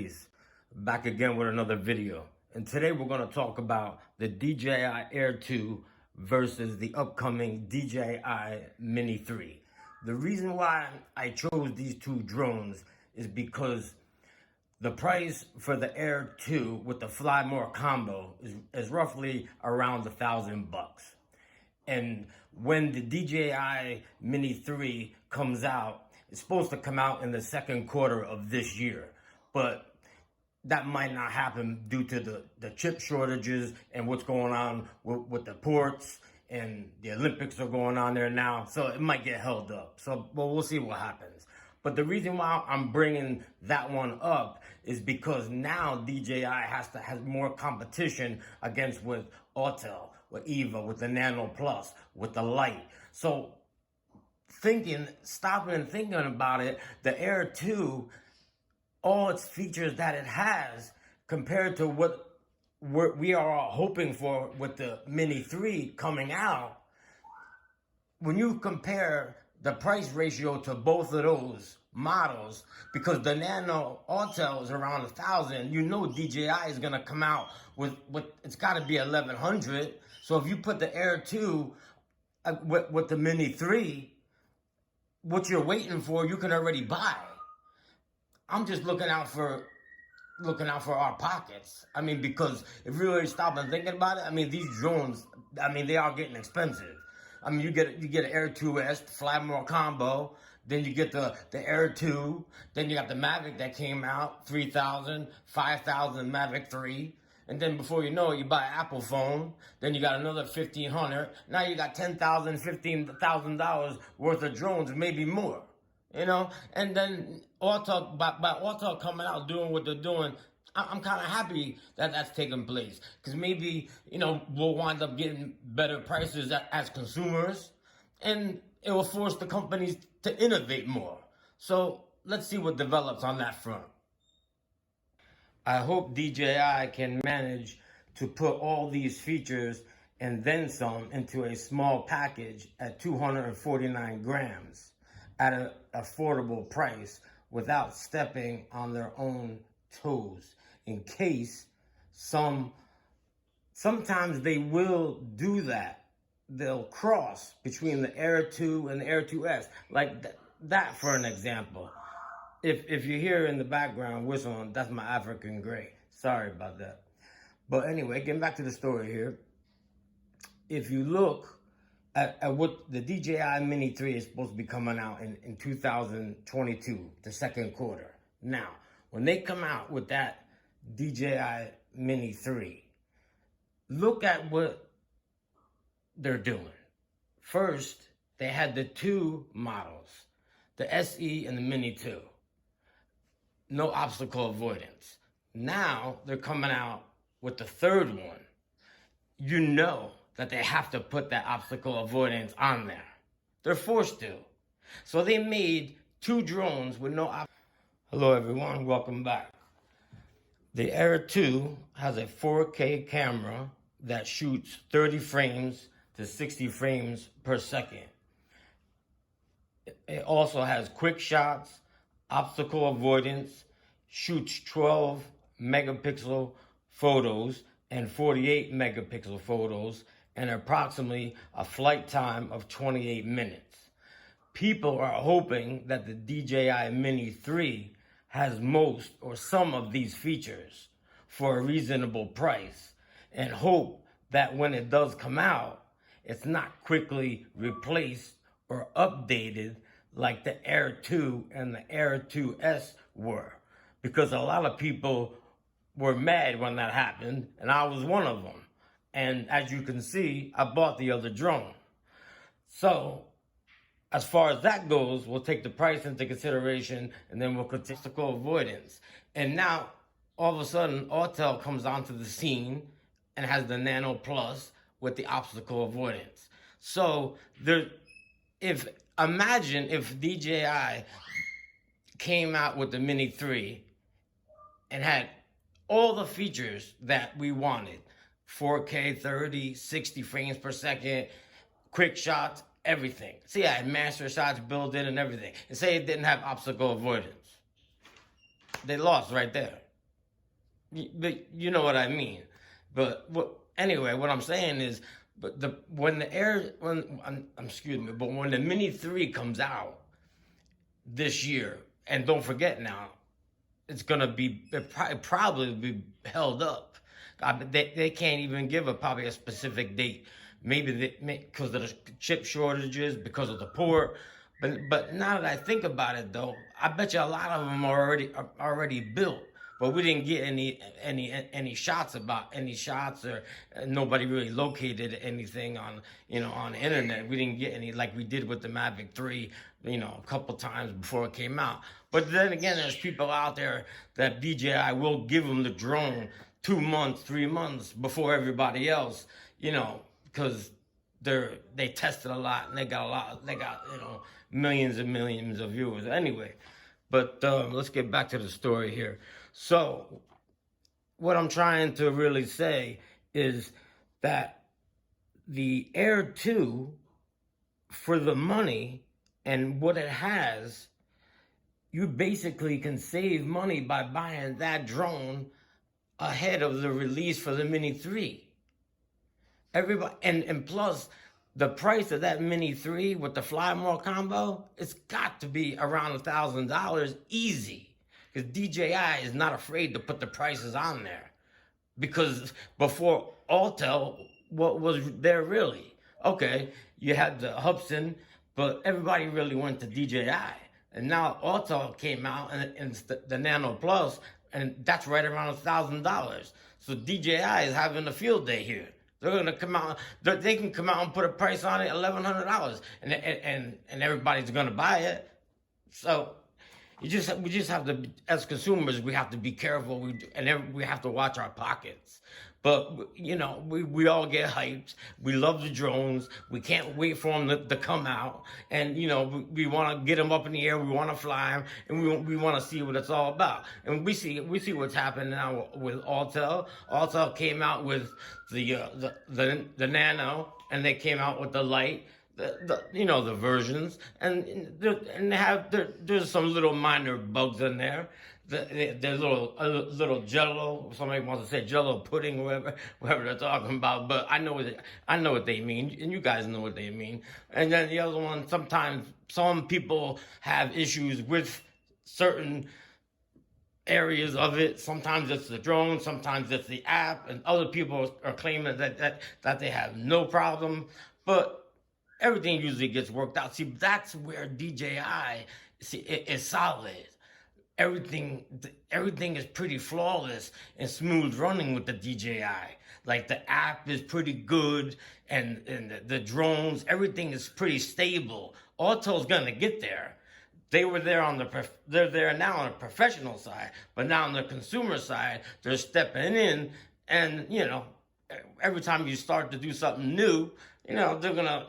Ace, back again with another video. And today we're going to talk about the DJI Air 2 versus the upcoming DJI Mini 3. The reason why I chose these two drones is because the price for the Air 2 with the Fly More combo is roughly around $1,000. And when the DJI Mini 3 comes out, it's supposed to come out in the second quarter of this year. But that might not happen due to the chip shortages and what's going on with the ports, and the Olympics are going on there now. So it might get held up. So, well, we'll see what happens. But the reason why I'm bringing that one up is because now DJI has more competition against with Autel, with Eva, with the Nano Plus, with the Lite. So stopping and thinking about it, the Air 2, all its features that it has compared to what we are all hoping for with the Mini 3 coming out, when you compare the price ratio to both of those models, because the Nano Autel is around $1,000, you know DJI is going to come out with it's got to be $1,100. So if you put the Air 2 with the Mini 3, what you're waiting for, you can already buy. I'm just looking out for our pockets. I mean, because if you really stop and thinking about it, I mean, these drones, I mean, they are getting expensive. I mean, you get an Air 2S, Fly More combo, then you get the Air 2, then you got the Mavic that came out, $3,000, $5,000 Mavic 3, and then before you know it, you buy an Apple phone, then you got another $1,500. Now you got $10,000, $15,000 worth of drones, maybe more. You know, and then Autel, by Autel coming out doing what they're doing, I'm kind of happy that that's taking place, because maybe, you know, we'll wind up getting better prices as consumers, and it will force the companies to innovate more. So let's see what develops on that front. I hope DJI can manage to put all these features and then some into a small package at 249 grams at an affordable price without stepping on their own toes. In case sometimes they will do that. They'll cross between the Air 2 and the Air 2S. Like that for an example. If you hear in the background whistling, that's my African gray. Sorry about that. But anyway, getting back to the story here. If you look at what the DJI Mini 3 is supposed to be coming out in 2022, the second quarter. Now, when they come out with that DJI Mini 3, look at what they're doing. First, they had the two models, the SE and the Mini 2. No obstacle avoidance. Now, they're coming out with the third one. You know that they have to put that obstacle avoidance on there. They're forced to. So they made two drones with no Hello everyone, welcome back. The Air 2 has a 4K camera that shoots 30 frames to 60 frames per second. It also has quick shots, obstacle avoidance, shoots 12 megapixel photos and 48 megapixel photos, and approximately a flight time of 28 minutes. People are hoping that the DJI Mini 3 has most or some of these features for a reasonable price, and hope that when it does come out, it's not quickly replaced or updated like the Air 2 and the Air 2S were. Because a lot of people were mad when that happened, and I was one of them. And as you can see, I bought the other drone. So, as far as that goes, we'll take the price into consideration, and then we'll continue obstacle avoidance. And now, all of a sudden, Autel comes onto the scene and has the Nano Plus with the obstacle avoidance. So, imagine if DJI came out with the Mini 3 and had all the features that we wanted. 4K, 30, 60 frames per second, quick shots, everything. See, I had master shots built in and everything. And say it didn't have obstacle avoidance. They lost right there. but you know what I mean. But anyway, what I'm saying is, but the when the air when excuse me, but when the Mini 3 comes out this year, and don't forget now, it's gonna be probably be held up. They can't even give probably a specific date. Maybe because of the chip shortages, because of the port. But now that I think about it, though, I bet you a lot of them are already built. But we didn't get any shots or nobody really located anything on on the internet. We didn't get any like we did with the Mavic 3, a couple times before it came out. But then again, there's people out there that DJI will give them the drone 2 months, 3 months before everybody else, because they tested a lot and they got millions and millions of viewers anyway. But let's get back to the story here. So what I'm trying to really say is that the Air 2, for the money and what it has, you basically can save money by buying that drone ahead of the release for the Mini 3. Everybody, and plus, the price of that Mini 3 with the Fly More combo, it's got to be around $1,000 easy. Because DJI is not afraid to put the prices on there. Because before Autel, what was there really? Okay, you had the Hubsan, but everybody really went to DJI. And now Autel came out, and it's the Nano Plus, and that's right around $1,000. So DJI is having a field day here. They're gonna come out. They can come out and put a price on it, $1,100, and everybody's gonna buy it. So we just have to, as consumers, we have to be careful. We have to watch our pockets. But we all get hyped. We love the drones. We can't wait for them to come out. And we want to get them up in the air. We want to fly them, and we want to see what it's all about. And we see what's happening now with Autel. Autel came out with the Nano, and they came out with the Lite. The versions, and there's some little minor bugs in there. There's a little Jello. Somebody wants to say Jello pudding, whatever they're talking about. But I know what they mean, and you guys know what they mean. And then the other one, sometimes some people have issues with certain areas of it. Sometimes it's the drone, sometimes it's the app, and other people are claiming that they have no problem, but everything usually gets worked out. See, that's where DJI is solid. Everything is pretty flawless and smooth running with the DJI. Like the app is pretty good, and the drones, everything is pretty stable. Auto's gonna get there. They're there now on the professional side, but now on the consumer side, they're stepping in, and every time you start to do something new, they're gonna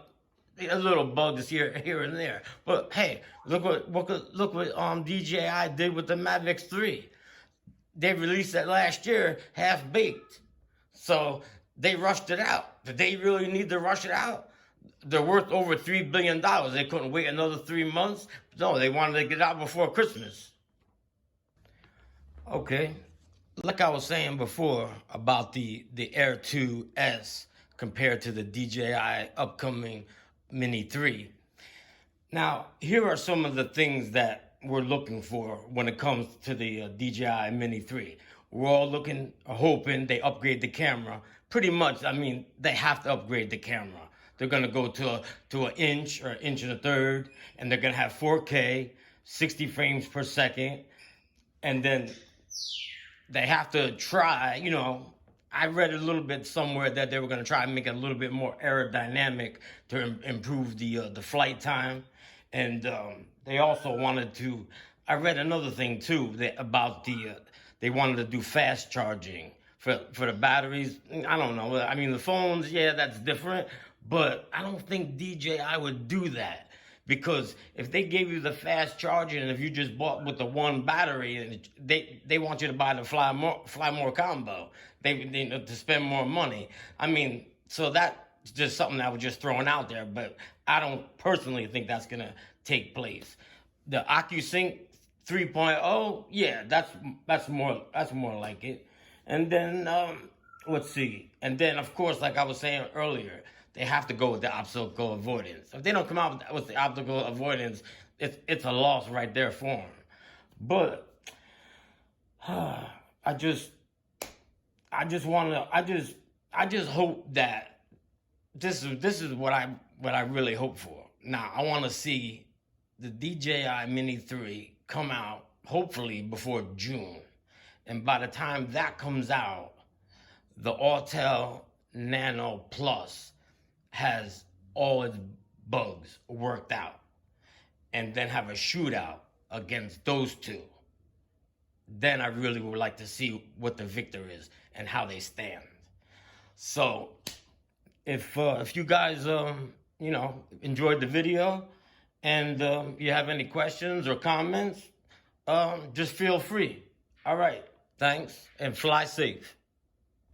a little bugs here and there. But hey, look what DJI did with the Mavic 3. They released that last year, half baked. So they rushed it out. Did they really need to rush it out? They're worth over $3 billion. They couldn't wait another 3 months. No, they wanted to get it out before Christmas. Okay, like I was saying before about the Air 2S compared to the DJI upcoming Mini 3. Now, here are some of the things that we're looking for when it comes to the DJI Mini 3. We're all hoping they upgrade the camera. Pretty much, they have to upgrade the camera. They're going to go to an inch or an inch and a third, and they're going to have 4K, 60 frames per second, and then they have to try, I read a little bit somewhere that they were going to try and make it a little bit more aerodynamic to improve the flight time. And they also wanted to, I read another thing too, about they wanted to do fast charging for the batteries. I don't know. The phones, yeah, that's different. But I don't think DJI would do that. Because if they gave you the fast charging, and if you just bought with the one battery, and they want you to buy the Fly More combo, they to spend more money. So that's just something that was just thrown out there. But I don't personally think that's gonna take place. The OcuSync 3.0, yeah, that's more like it. And then, let's see. And then, of course, like I was saying earlier, they have to go with the obstacle avoidance. If they don't come out with the obstacle avoidance, it's a loss right there for them. But I just hope that this is what I really hope for. Now, I want to see the DJI Mini 3 come out hopefully before June. And by the time that comes out, the Autel Nano Plus has all its bugs worked out, and then have a shootout against those two. Then I really would like to see what the victor is and how they stand. So if you guys enjoyed the video and you have any questions or comments, just feel free. All right, thanks, and fly safe.